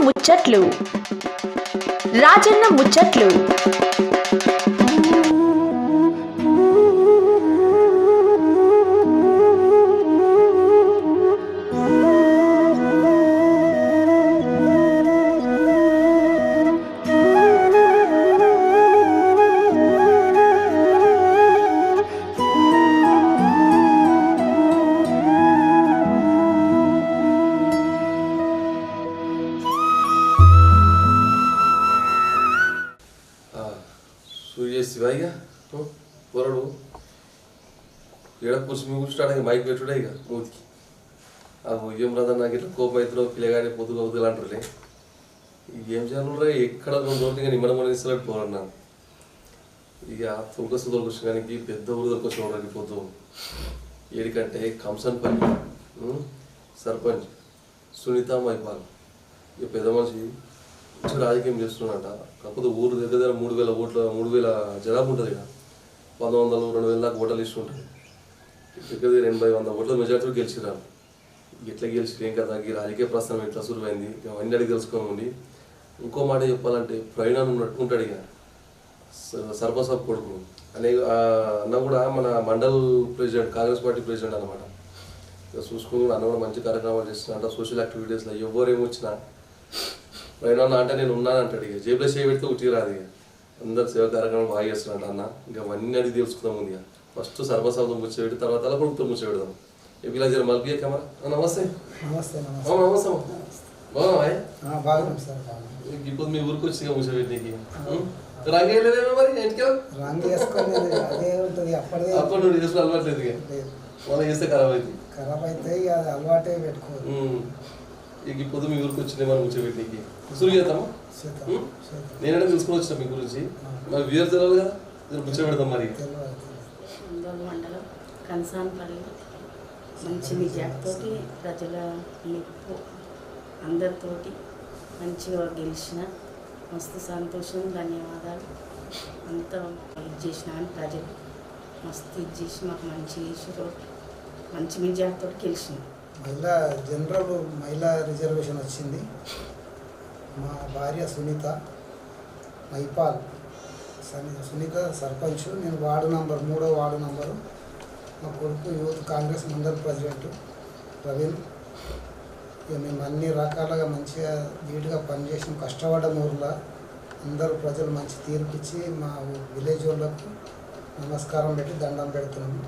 ముచ్చట్లు రాజన్న ముచ్చట్లు. శివయ్య పొరడు ఏడ కూర్చుని కూర్చుంటాడు మైక్ పెట్టుడే ఇక మూతికి ఏం బ్రదర్ నాకు ఇట్లా కోపం అవుతుందో పిల్లగానే పొద్దుగా అవుతుంది అంటారులే ఏం చేయాలి ఎక్కడ 2 రోజులు ఇక నిమ్మడం ఇస్తలేదు పోరన్నాను ఇక తొలకొస్తు తొలకొచ్చిన పెద్ద ఊరు దొరికొచ్చిన పొద్దు ఏడికంటే కంసన్పల్లి సర్పంచ్ సునీత మైపాల్ ఇక పెద్ద మనిషి రాజకీయం చేస్తున్నాడట. కాకపోతే ఊరు దగ్గర 3000 ఓట్ల 3000 జనాభా ఉంటుంది ఇక 100-200 దాకా ఓటర్లు ఇస్తుంటుంది. దగ్గర 80-100 ఓట్ల మెజార్టీ గెలిచిరారు. ఎట్లా గెలిచి ఏం కదా ఈ రాజకీయ ప్రస్థానం ఎట్లా సులువైంది అవన్నీ అడిగి తెలుసుకోమండి. ఇంకో మాట చెప్పాలంటే ప్రవీణ్ ఉంటాడు ఇక సర్పంచ్ కొడుకు అనే అన్న కూడా మన mandal president Congress party president అనమాట. ఇక చూసుకుని అన్న కూడా మంచి కార్యక్రమాలు చేస్తున్నా సోషల్ యాక్టివిటీస్లో ఎవరేమొచ్చినా ప్రయాణం అంటే నేను ఉన్నాను అంటాడు. ఇక జేబులో చేయి పెడితే ఉట్టి రాదు. ఇక అందరు సేవ కార్యక్రమం బాగా చేస్తున్నాడు అన్న. ఇంకా అవన్నీ అడిగి తెలుసుకుందాం. ఇక ఫస్ట్ సర్వసాధం ముచ్చేపెట్టి తర్వాత కొడుకుతో ముచ్చేపెడదాం. ఇలా జర మల్పి కెమెరా. నమస్తే నమస్తే నమస్తే బాగున్నావా? ఇప్పుడు మీ ఊరికి వచ్చి ముచ్చేపెట్టి రంగు వేయలేదేమో మరి ఇంటికి అప్పటి నుండి చేసుకుని అలవాట్లేదు. ఇక మనం చేస్తే ఖరాబ్ అయితే అలవాటే పెట్టుకోవాలి. ఇక ఇప్పుడు మీ ఊరికి వచ్చింది మనం కూర్చోబెట్టి సురు చేద్దామా? నేనైనా తెలుసుకొని వచ్చిన మీ గురించి మరి వీరు తెలియాలి కదా కూర్చోబెడతాం. మరి మండలం కన్సాన్పల్లి మంచి విజయాలతోటి ప్రజల మెప్పు అందరితోటి మంచిగా గెలిచిన మస్తు సంతోషం. ధన్యవాదాలు. అంతా ఇది చేసిన అని ప్రజలు మస్తు ఇది చేసి మాకు మంచి చేసారు. మంచి విజయాలతో గెలిచిన మహిళా రిజర్వేషన్ వచ్చింది. మా భార్య సునీత మైపాల్ సునీత సర్పంచ్, నేను వార్డు నంబర్ 3వ వార్డు నంబరు. మా కొడుకు యూత్ కాంగ్రెస్ మండల్ ప్రెసిడెంట్ ప్రవీణ్. ఇక మేము అన్ని రకాలుగా మంచిగా నీట్గా పనిచేసాం. కష్టపడ్డ ఊర్లో అందరూ ప్రజలు మంచి తీర్పిచ్చి మా విలేజ్ వాళ్ళకు నమస్కారం పెట్టి దండం పెడుతున్నాము.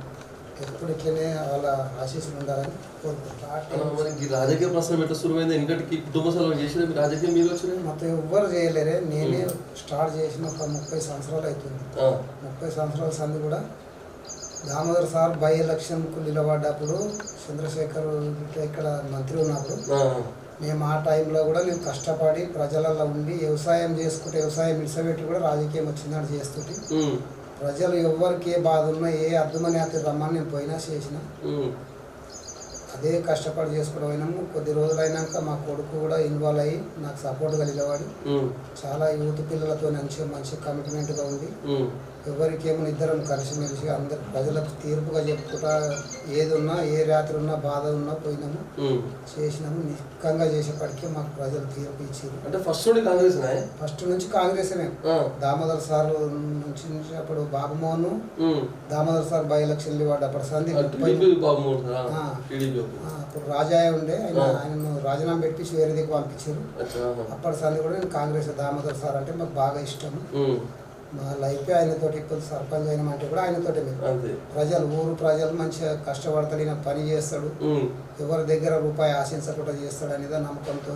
ఎప్పుడు ఇట్లనే వాళ్ళ ఆశీస్సులు ఉండాలని కోరుకుంటున్నాను. రాజకీయ ప్రశ్న ఎట్లా సులువైంది? ఎందుకంటే కుటుంబ సలహా చేసిన రాజకీయం మీరు వచ్చిన మొత్తం ఎవ్వరు చేయలేరే. నేనే స్టార్ట్ చేసిన ఒక 30 సంవత్సరాలు అవుతుంది. 30 సంవత్సరాల సంది కూడా దామోదర్ సార్ బై ఎలక్షన్కు నిలబడ్డప్పుడు చంద్రశేఖర్ ఇక్కడ మంత్రి ఉన్నప్పుడు మేము ఆ టైంలో కూడా నేను కష్టపడి ప్రజలలో ఉండి వ్యవసాయం చేసుకుంటే వ్యవసాయం ఇడిసబెట్టి కూడా రాజకీయం వచ్చిందని చేస్తుంటే ప్రజలు ఎవరికి ఏ బాధ ఉన్నా ఏ అర్థమని అతను రమ్మని నేను పోయినా చేసిన అదే కష్టపడి చేసుకోవడం అయినాము. కొద్ది రోజులైనాక మా కొడుకు కూడా ఇన్వాల్వ్ అయ్యి నాకు సపోర్ట్గా నిలబడి చాలా యూత్ పిల్లలతో మంచి కమిట్మెంట్గా ఉండి ఎవరికి ఏమైనా ఇద్దరం కలిసిమెలిసి అందరు ప్రజలకు తీర్పుగా చెప్పుకుంటా ఏది ఉన్నా ఏ రాత్రి ఉన్నా బాధ ఉన్నా పోయినాము చేసినాము. నిష్కంగా చేసేప్పటికీ మాకు ప్రజలు తీర్పు ఇచ్చారు. అంటే ఫస్ట్ నుంచి కాంగ్రెస్ దామోదర్ సార్ నుంచి అప్పుడు Babu Mohan Damodar sir by election పడ్డప్పుడు సంధి అప్పుడు రాజాయ ఉండే ఆయన రాజీనామా పెట్టి వేరే దిక్కు పంపించారు. అప్పటి సంధి కూడా నేను కాంగ్రెస్ దామోదర్ సార్ అంటే మాకు బాగా ఇష్టం. మా లైఫ్ ఆయనతోటి ఇప్పుడు సర్పంచ్ అయినమంటే కూడా ఆయనతోటి ప్రజలు ప్రజలు మంచిగా కష్టపడతాడు, ఈయన పని చేస్తాడు, ఎవరి దగ్గర రూపాయి ఆశించకుండా చేస్తాడు అనేది నమ్మకంతో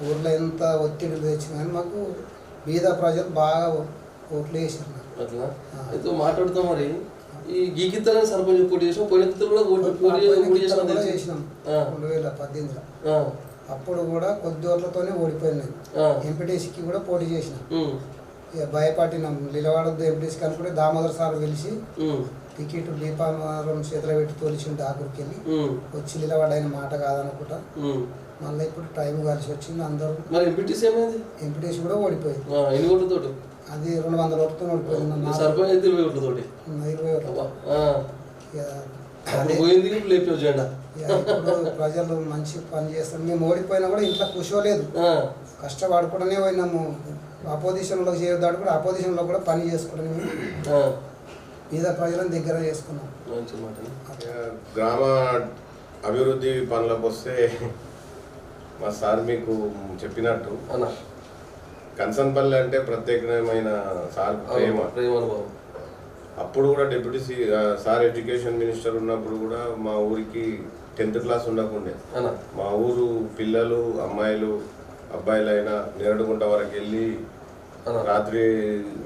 ఊర్లో ఎంత ఒత్తిడి తెచ్చినా కానీ మాకు బీద ప్రజలు బాగా ఓట్లు వేసారు. అట్లా మాట్లాడుతాం. మరి ఈ గీకితల సర్పంచ్ పోటీ చేసాం, చేసినాం 2018లో. అప్పుడు కూడా కొద్ది ఓట్లతోనే ఓడిపోయినాయి. ఎంపీటీసీకి కూడా పోటీ చేసినాం. ఇక భయపడినాం, నిలబడద్దు ఎంపీటీసీకి అనుకుంటే దామోదర్ సార్ పిలిచి టికెట్ దీపారం చేతిలో పెట్టి తోలిచిండు. ఆకురికి వెళ్ళి వచ్చి నిలబడైన మాట కాదనుకుంటా. మళ్ళీ ఇప్పుడు టైం కలిసి వచ్చింది. అందరూ ఎంపీటీసీ కూడా ఓడిపోయింది. అది 200 ఓట్లతో ఓడిపోయింది. 20 ఓట్లతోటి ఇక ఇప్పుడు ప్రజలు మంచి పని చేస్తారు. మేము ఓడిపోయినా కూడా ఇంట్లో కూర్చోలేదు, కష్టపడుకుంటూనే పోయినాము. అపోజిషన్లో చేయొద్దాడు కూడా అపోజిషన్లో కూడా పని చేసుకుంటాం. పేద ప్రజలను దగ్గర చేసుకున్నాం. గ్రామ అభివృద్ధి పనులకు వస్తే మా సార్ మీకు చెప్పినట్టు కన్సన్పల్లి అంటే ప్రత్యేకమైన సార్ ప్రేమ. అప్పుడు కూడా డిప్యూటీ సార్ ఎడ్యుకేషన్ మినిస్టర్ ఉన్నప్పుడు కూడా మా ఊరికి 10th క్లాస్ ఉండకుండే. మా ఊరు పిల్లలు అమ్మాయిలు అబ్బాయిలైనా నేరడుగుంట వరకు వెళ్ళి రాత్రి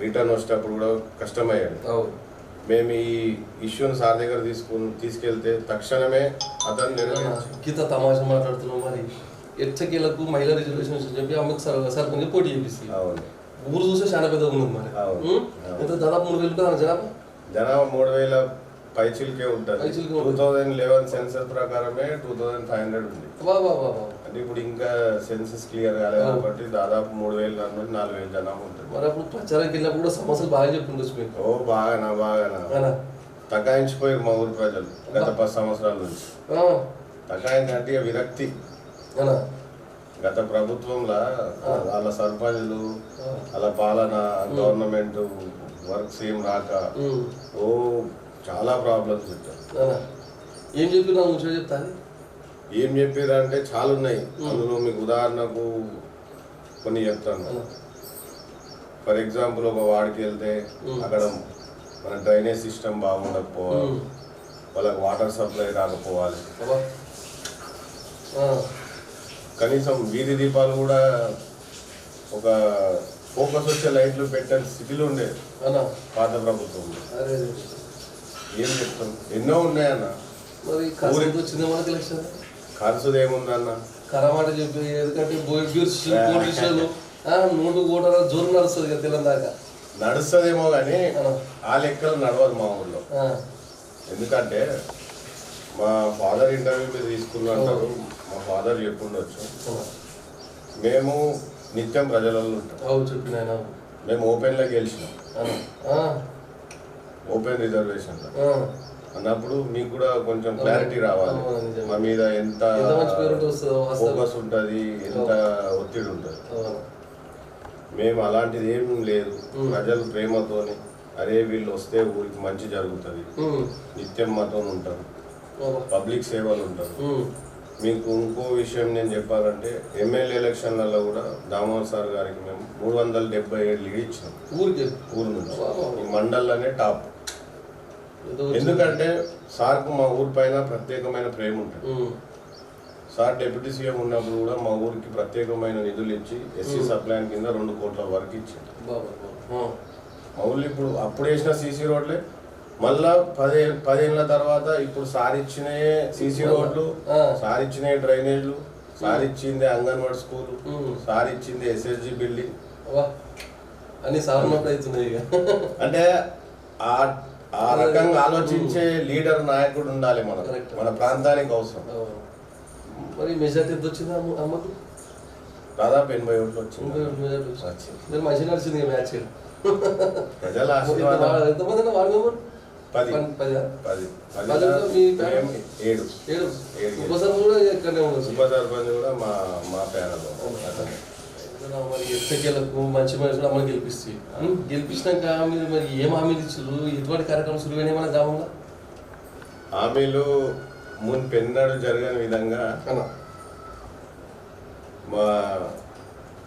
రిటర్న్ వచ్చేటప్పుడు కూడా కష్టమయ్యాడు. మేము ఈ ఇష్యూని సార్ దగ్గర తీసుకెళ్తే తక్షణమే అతను గీత తమాషా మాట్లాడుతున్నాం. మరి ఎచ్చకేలకు మహిళా రిజర్వేషన్ చెప్పి ఆమెకు సర్పంచ్ పోటీ చేపిస్తుంది. ఊరు చూస్తే చాలా పెద్దగా ఉన్నది. మరి ఎంత దాదాపు 3,000 జనాభా 3,000 పైచిల్కే ఉంటుంది. 2011 సెన్సస్ ప్రకారమే 2,500 ఉంది. అంటే ఇప్పుడు ఇంకా సెన్సస్ క్లియర్ కాలేదు కాబట్టి దాదాపు 3,000 నుండి 4,000 జనాభా ఉంటుంది. మరి అప్పుడు ప్రచారానికి వెళ్ళినప్పుడు కూడా సమస్యలు బాగా చెప్తుండొచ్చు మీకు. ఓ బాగా తకాయించిపోయారు మా ఊరు ప్రజలు గత 10 సంవత్సరాల నుంచి. తకాయించి విరక్తి. గత ప్రభుత్వంలో వాళ్ళ సర్పంచ్లు వాళ్ళ పాలన గవర్నమెంట్ వర్క్స్ ఏం రాక చాలా ప్రాబ్లమ్స్ వచ్చాయి. ఏం చెప్పినా ముచ్చట చెప్తాను. ఏం చెప్పారంటే చాలా ఉన్నాయి. అందులో మీకు ఉదాహరణకు కొన్ని చెప్తాను. ఫర్ ఎగ్జాంపుల్ ఒక వాడికి వెళ్తే అక్కడ మన డ్రైనేజ్ సిస్టమ్ బాగుండకపోవాలి, వాళ్ళకి వాటర్ సప్లై రాకపోవాలి, కనీసం వీధి దీపాలు కూడా ఒక ఫోకస్ వచ్చే లైట్లు పెట్టని స్థితిలో ఉండేది పాత ప్రభుత్వంలో. ఏం చెప్తాం, ఎన్నో ఉన్నాయన్న. మరి ఖర్చుది ఏముందన్న కరమాట చెప్పి ఎందుకంటే నోటు కూడా జోరు నడుస్తుంది కదా తెలంగాణ నడుస్తుందేమో కానీ ఆ లెక్కలు నడవదు మా ఊళ్ళో. ఎందుకంటే మా ఫాదర్ ఇంటర్వ్యూ మీద తీసుకున్నారు. మా ఫాదర్ చెప్పుండొచ్చు, మేము నిత్యం ప్రజలలో ఉంటాం. చెప్పిన మేము ఓపెన్లో గెలిచినాం, ఓపెన్ రిజర్వేషన్ అన్నప్పుడు మీకు కూడా కొంచెం క్లారిటీ రావాలి. మా మీద ఎంత ఫోకస్ ఉంటుంది, ఎంత ఒత్తిడి ఉంటుంది. మేము అలాంటిది ఏం లేదు. ప్రజలు ప్రేమతోని అరే వీళ్ళు వస్తే ఊరికి మంచి జరుగుతుంది, నిత్యం మాతో ఉంటారు, పబ్లిక్ సేవలు ఉంటారు. మీకు ఇంకో విషయం నేను చెప్పాలంటే ఎమ్మెల్యే ఎలక్షన్లలో కూడా దామోదర్ సార్ గారికి మేము 377 లీడ్ ఇచ్చినాం ఊరు నుంచి. ఈ మండల్లోనే టాప్. ఎందుకంటే సార్కు మా ఊరి పైన ప్రత్యేకమైన ప్రేమ ఉంటుంది. సార్ డిప్యూటీ సీఎం ఉన్నప్పుడు కూడా మా ఊరికి ప్రత్యేకమైన నిధులు ఇచ్చి ఎస్సీ సప్లైన్ కింద 2 కోట్ల వరకు ఇచ్చింది. మా ఊళ్ళు ఇప్పుడు అప్పుడు వేసిన సీసీ రోడ్లే మళ్ళా 10 ఏళ్ళ తర్వాత ఇప్పుడు సార్ ఇచ్చిన సీసీ రోడ్లు, సార్ ఇచ్చిన డ్రైనేజ్లు, సార్ ఇచ్చింది అంగన్వాడీ స్కూల్, సార్ ఇచ్చింది ఎస్ఎస్జి బిల్డింగ్ అన్ని సార్ అవుతున్నాయి. అంటే ఆ రకంగా ఆలోచించే లీడర్ నాయకుడు ఉండాలి మన ప్రాంతానికి అవసరం. మరి మెజార్టీ ఎంత వచ్చింది అమ్మకు? దాదాపు 80 ఓట్లు వచ్చింది. మంచిగా నడిచింది మ్యాచ్. ప్రజల ఆశీర్వాదం. ఎంతమంది వార్డు మెంబర్? 10. ఉప సర్పంచ్ కూడా ఇక్కడనే ఉండదు. ఉప సర్పంచ్ కూడా మా ప్యానల్. మరి ఎత్తకేలకు మంచి మనుషులు అమ్మని గెలిపిస్తాయి. గెలిపించినాక మీరు మరి ఏం హామీలు ఇచ్చారు? ఎటువంటి కార్యక్రమం సులువైన మన గ్రామంలో హామీలు మున్పెన్నడు జరగని విధంగా మా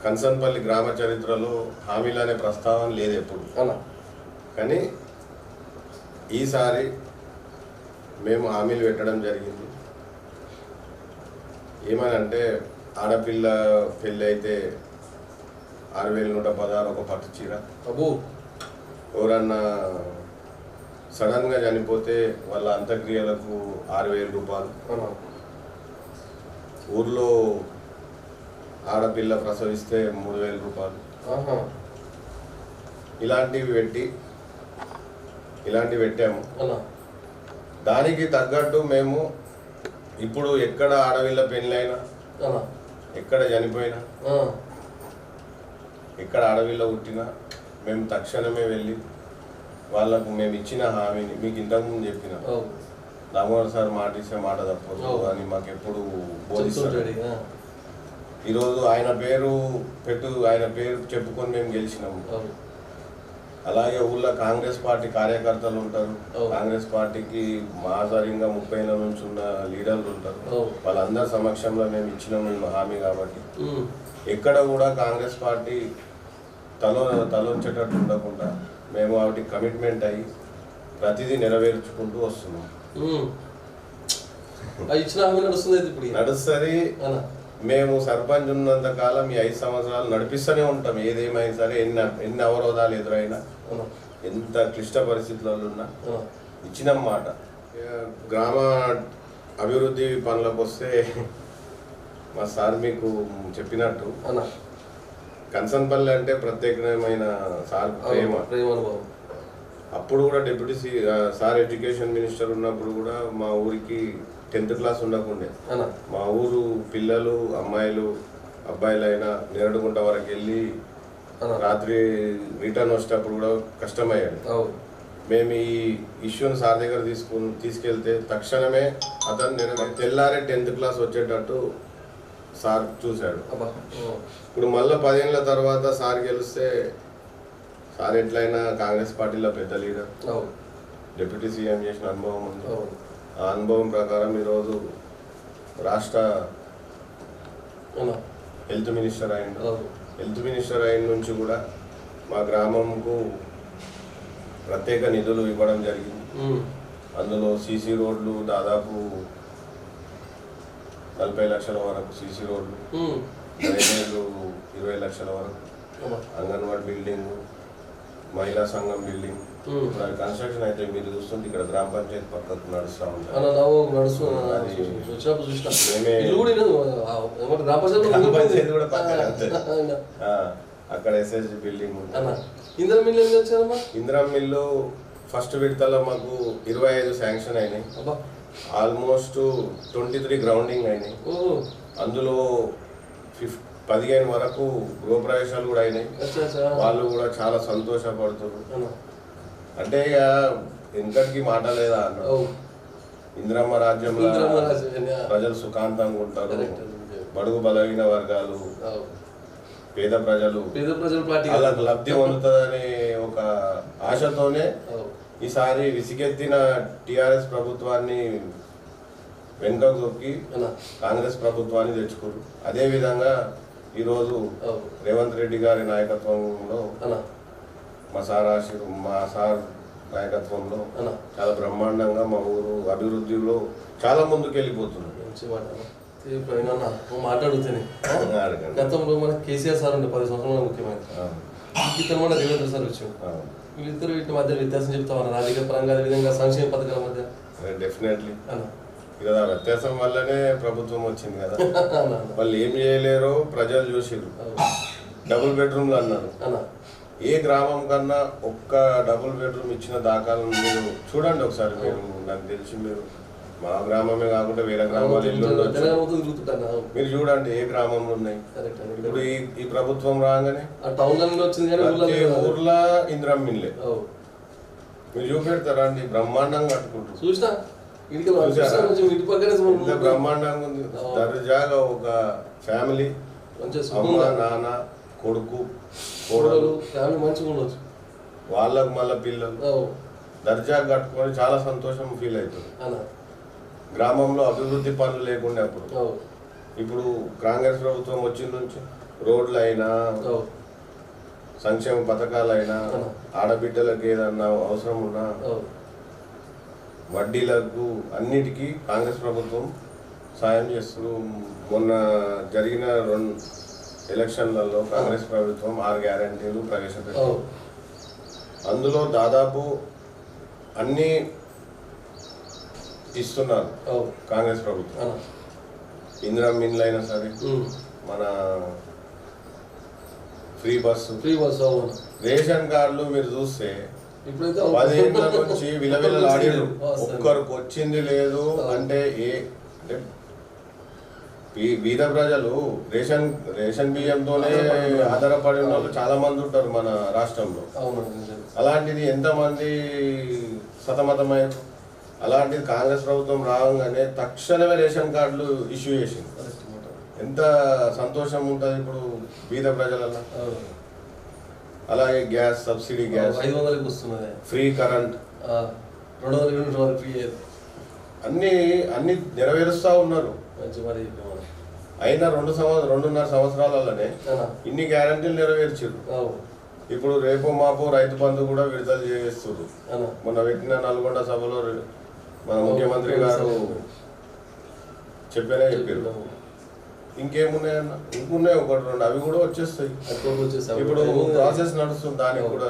కన్సన్పల్లి గ్రామ చరిత్రలో హామీలు అనే ప్రస్తావన లేదు ఎప్పుడు. కానీ ఈసారి మేము హామీలు పెట్టడం జరిగింది. ఏమనంటే ఆడపిల్ల పెళ్ళి అయితే 6,116 ఒక పట్టు చీర, ఎవరన్నా సడన్గా చనిపోతే వాళ్ళ అంత్యక్రియలకు 6,000 రూపాయలు, ఊర్లో ఆడపిల్ల ప్రసవిస్తే 3,000 రూపాయలు, ఇలాంటివి పెట్టాము. దానికి తగ్గట్టు మేము ఇప్పుడు ఎక్కడ ఆడపిల్ల పెళ్ళైనా, ఎక్కడ చనిపోయినా, ఎక్కడ ఆడపిల్ల పుట్టినా మేము తక్షణమే వెళ్ళి వాళ్ళకు మేము ఇచ్చిన హామీని మీకు ఇంతకుముందు చెప్పిన దామోదర్ సార్ మాట ఇస్తే మాట తప్పదు అని మాకు ఎప్పుడు బోధిస్తాడు. ఈరోజు ఆయన పేరు చెప్పుకొని మేము గెలిచినాము. అలాగే ఊళ్ళో కాంగ్రెస్ పార్టీ కార్యకర్తలు ఉంటారు, కాంగ్రెస్ పార్టీకి మాసరింగా 30 ఏళ్ళ నుంచి ఉన్న లీడర్లు ఉంటారు. వాళ్ళందరి సమక్షంలో మేము ఇచ్చినాము హామీ. కాబట్టి ఎక్కడ కూడా కాంగ్రెస్ పార్టీ తలొంచేటట్టు ఉండకుండా మేము వాటికి కమిట్మెంట్ అయ్యి ప్రతిదీ నెరవేర్చుకుంటూ వస్తున్నాం. నడుస్తుంది. మేము సర్పంచ్ ఉన్నంత కాలం ఈ 5 సంవత్సరాలు నడిపిస్తూనే ఉంటాం. ఏదేమైనా సరే, ఎన్ని అవరోధాలు ఎదురైనా, ఎంత క్లిష్ట పరిస్థితులలో ఉన్నా ఇచ్చిన మాట. గ్రామ అభివృద్ధి పనులకు వస్తే మా సార్ మీకు చెప్పినట్టు కన్సన్పల్లి అంటే ప్రత్యేకమైన సార్ ప్రేమ. అప్పుడు కూడా డిప్యూటీ సార్ ఎడ్యుకేషన్ మినిస్టర్ ఉన్నప్పుడు కూడా మా ఊరికి 10th క్లాస్ ఉండకుండే. మా ఊరు పిల్లలు, అమ్మాయిలు, అబ్బాయిలైనా నేరడుగుంట వరకు వెళ్ళి రాత్రి రిటర్న్ వచ్చేటప్పుడు కూడా కష్టమయ్యాడు. మేము ఈ ఇష్యూని సార్ దగ్గర తీసుకెళ్తే తక్షణమే అతను తెల్లారే 10th క్లాస్ వచ్చేటట్టు సార్ చూశాడు. ఇప్పుడు మళ్ళీ 10 ఏళ్ళ తర్వాత సార్ గెలిస్తే, సార్ ఎట్లయినా కాంగ్రెస్ పార్టీలో పెద్ద లీడర్, డిప్యూటీ సీఎం చేసిన అనుభవం ఉంది. ఆ అనుభవం ప్రకారం ఈరోజు రాష్ట్ర హెల్త్ మినిస్టర్ అయిండు. హెల్త్ మినిస్టర్ అయిన నుంచి కూడా మా గ్రామంకు ప్రత్యేక నిధులు ఇవ్వడం జరిగింది. అందులో సీసీ రోడ్లు దాదాపు 40 లక్షల వరకు సీసీ రోడ్లు, డ్రైనేజీలు 20 లక్షల వరకు, అంగన్వాడీ బిల్డింగ్, మహిళా సంఘం బిల్డింగ్. కన్స్ట్రక్షన్ అయితే మీరు చూస్తుంటే ఇక్కడ గ్రామ పంచాయతీ పక్కకు నడుస్తూ ఉంటారు. అక్కడ ఎస్ఎస్జి బిల్డింగ్ ఉంటుంది. ఇందిరా మిల్లు ఫస్ట్ విడతలో మాకు 25 శాంక్షన్ అయినాయి. ఆల్మోస్ట్ 23 గ్రౌండింగ్ అయినాయి. అందులో 15 వరకు గృహప్రవేశాలు కూడా అయినాయి. వాళ్ళు కూడా చాలా సంతోషపడుతున్నారు. అంటే ఇక ఇంతటికి మాట లేదా అన్న, ఇందిరమ్మ రాజ్యంలో ప్రజలు సుఖాంతంగా ఉంటారు. బడుగు బలహీన వర్గాలు, పేద ప్రజలు వాళ్ళకు లబ్ధి పొందుతుందనే ఒక ఆశతోనే ఈసారి విసిగెత్తిన టిఆర్ఎస్ ప్రభుత్వాన్ని వెనుకకు తొక్కి కాంగ్రెస్ ప్రభుత్వాన్ని తెచ్చుకోరు. అదేవిధంగా ఈరోజు రేవంత్ రెడ్డి గారి నాయకత్వంలో మా సార్ నాయకత్వంలో చాలా బ్రహ్మాండంగా మా ఊరు అభివృద్ధిలో చాలా ముందుకు వెళ్ళిపోతుంది. మాట్లాడుతుంది గతంలో మన కేసీఆర్ సార్ ఉండే 10 సంవత్సరాల ముఖ్యమంత్రి, ఇక్కడ మన రేవంత్ సార్ వచ్చాం. వీళ్ళిద్దరు వీటి మధ్య వ్యత్యాసం చెప్తామన్న రాజకీయ పరంగా, అదేవిధంగా సంక్షేమ పథకాల మధ్య. డెఫినెట్లీ ఇక వ్యత్యాసం వల్లనే ప్రభుత్వం వచ్చింది కదా. వాళ్ళు ఏం చేయలేరో ప్రజలు చూసిరు. డబుల్ బెడ్రూమ్లు అన్నారు. ఏ గ్రామం కన్నా ఒక్క డబుల్ బెడ్రూమ్ ఇచ్చిన దాఖలు మీరు చూడండి ఒకసారి. మీరు నాకు తెలిసి మీరు మా గ్రామమే కాకుండా వేరే గ్రామాలు మీరు చూడండి ఏ గ్రామంలో ఉన్నాయి. ఇప్పుడు ఈ ప్రభుత్వం రాగానే ఊర్లో ఇందిరమ్మ ఇల్లే మీరు చూపెడతారా అండి, బ్రహ్మాండంగా కట్టుకుంటారు. చూసినా ఇంత బ్రహ్మాండంగా ఉంది. దర్జాగా ఒక ఫ్యామిలీ, అమ్మ నాన్న కొడుకు కోడలు మంచిగా ఉండొచ్చు. వాళ్ళకు మళ్ళీ పిల్లలు దర్జాగా కట్టుకొని చాలా సంతోషం ఫీల్ అవుతుంది. గ్రామంలో అభివృద్ధి పనులు లేకుండా అప్పుడు. ఇప్పుడు కాంగ్రెస్ ప్రభుత్వం వచ్చిన నుంచి రోడ్లు అయినా, సంక్షేమ పథకాలైనా, ఆడబిడ్డలకు ఏదన్నా అవసరం ఉన్నా, వడ్డీలకు అన్నిటికీ కాంగ్రెస్ ప్రభుత్వం సాయం చేస్తారు. మొన్న జరిగిన 2 ఎలక్షన్లలో కాంగ్రెస్ ప్రభుత్వం 6 గ్యారెంటీలు ప్రవేశపెట్టారు. అందులో దాదాపు అన్ని ఇస్తున్నారు కాంగ్రెస్ ప్రభుత్వం. ఇందిరమ్మ ఇండ్లు అయినా సరే, మన ఫ్రీ బస్సు, రేషన్ కార్డులు మీరు చూస్తే 10 ఏళ్ళ నుంచి విలవిలలాడారు. ఒక్కరికి వచ్చింది లేదు. అంటే బీద ప్రజలు రేషన్ బియ్యంతోనే ఆధారపడి ఉన్న వాళ్ళు చాలా మంది ఉంటారు మన రాష్ట్రంలో. అలాంటిది ఎంతమంది సతమతమయ్యారు. అలాంటిది కాంగ్రెస్ ప్రభుత్వం రాగానే తక్షణమే రేషన్ కార్డులు ఇష్యూ చేసింది. ఎంత సంతోషం ఉంటుంది ఇప్పుడు బీద ప్రజలలో. అలాగే గ్యాస్ సబ్సిడీ, గ్యాస్ 500కి వస్తున్నది, ఫ్రీ కరెంట్, 200 యూనిట్లు ఫ్రీ, అన్ని నెరవేరుస్తూ ఉన్నారు. మంచి మరి అయినా 2.5 సంవత్సరాలలోనే ఇన్ని గ్యారంటీలు నెరవేర్చారు. ఇప్పుడు రేపు మాపు రైతు బంధు కూడా విడుదల చేస్తున్నారు. మొన్న పెట్టిన నల్గొండ సభలో మన ముఖ్యమంత్రి గారు చెప్పారు. ఇంకేమున్నాయన్న, ఇంకున్నాయి 1-2, అవి కూడా వచ్చేస్తాయి. ఇప్పుడు ప్రాసెస్ నడుస్తుంది, దానికి కూడా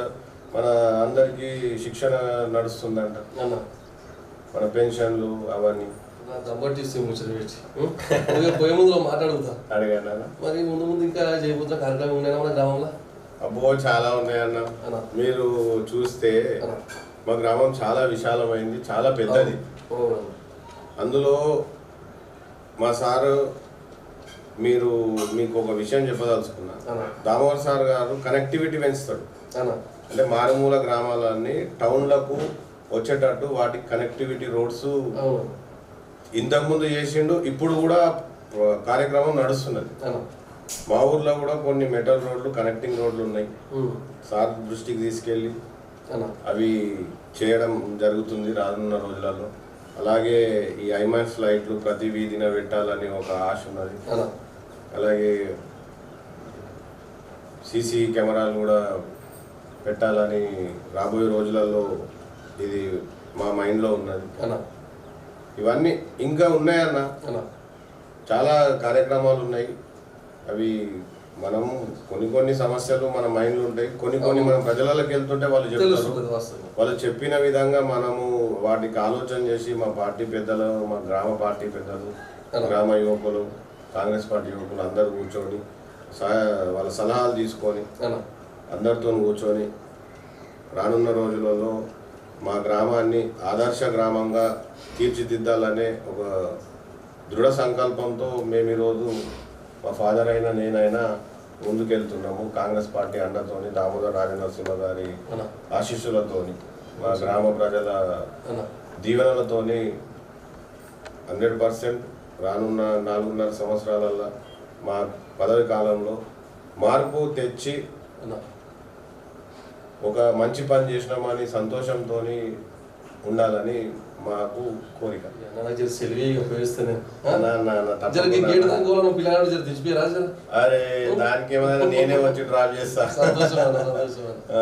మన అందరికి శిక్షణ నడుస్తుందంట, మన పెన్షన్లు అవన్నీ. పోయే ముందు మాట్లాడుతా అడిగాను. మరి ముందు ఇంకా చేయబోతున్న కార్యక్రమం ఉన్నాయా మన గ్రామంలో? అబ్బో చాలా ఉన్నాయన్న. మీరు చూస్తే మా గ్రామం చాలా విశాలమైంది, చాలా పెద్దది. అందులో మా సారు మీకు ఒక విషయం చెప్పదలుచుకున్నా. దామోదర్ సార్ గారు కనెక్టివిటీ పెంచుతాడు. అంటే మారుమూల గ్రామాలన్నీ టౌన్లకు వచ్చేటట్టు వాటికి కనెక్టివిటీ రోడ్స్ ఇంతకుముందు చేసిండు, ఇప్పుడు కూడా కార్యక్రమం నడుస్తున్నది. మా ఊర్లో కూడా కొన్ని మెటల్ రోడ్లు, కనెక్టింగ్ రోడ్లు ఉన్నాయి. సార్ దృష్టికి తీసుకెళ్ళి అవి చేయడం జరుగుతుంది రానున్న రోజులలో. అలాగే ఈ ఐమాక్స్ లైట్లు ప్రతి వీధిన పెట్టాలని ఒక ఆశ ఉన్నది. అలాగే సీసీ కెమెరాలు కూడా పెట్టాలని రాబోయే రోజులలో ఇది మా మైండ్లో ఉన్నది. ఇవన్నీ ఇంకా ఉన్నాయన్న, చాలా కార్యక్రమాలు ఉన్నాయి. అవి మనం కొన్ని సమస్యలు మన మైండ్లో ఉంటాయి, కొన్ని మనం ప్రజలలోకి వెళ్తుంటే వాళ్ళు చెప్తారు. వాళ్ళు చెప్పిన విధంగా మనము వాటికి ఆలోచన చేసి మా పార్టీ పెద్దలు, మా గ్రామ పార్టీ పెద్దలు, గ్రామ యువకులు, కాంగ్రెస్ పార్టీ యువకులు అందరూ కూర్చొని వాళ్ళ సలహాలు తీసుకొని అందరితో కూర్చొని రానున్న రోజులలో మా గ్రామాన్ని ఆదర్శ గ్రామంగా తీర్చిదిద్దాలనే ఒక దృఢ సంకల్పంతో మేము ఈరోజు మా ఫాదర్ అయినా నేనైనా ముందుకెళ్తున్నాము. కాంగ్రెస్ పార్టీ అండతోని, దామోదర్ రాజనరసింహ గారి ఆశీస్సులతోని, మా గ్రామ ప్రజల దీవెనలతోని 100% రానున్న 4.5 సంవత్సరాలలో మా పదవి కాలంలో మార్పు తెచ్చి ఒక మంచి పని చేసినామని సంతోషంతో ఉండాలని మాకు కోరిక. అరే దానికి ఏమైనా నేనే వచ్చి డ్రాప్ చేస్తా.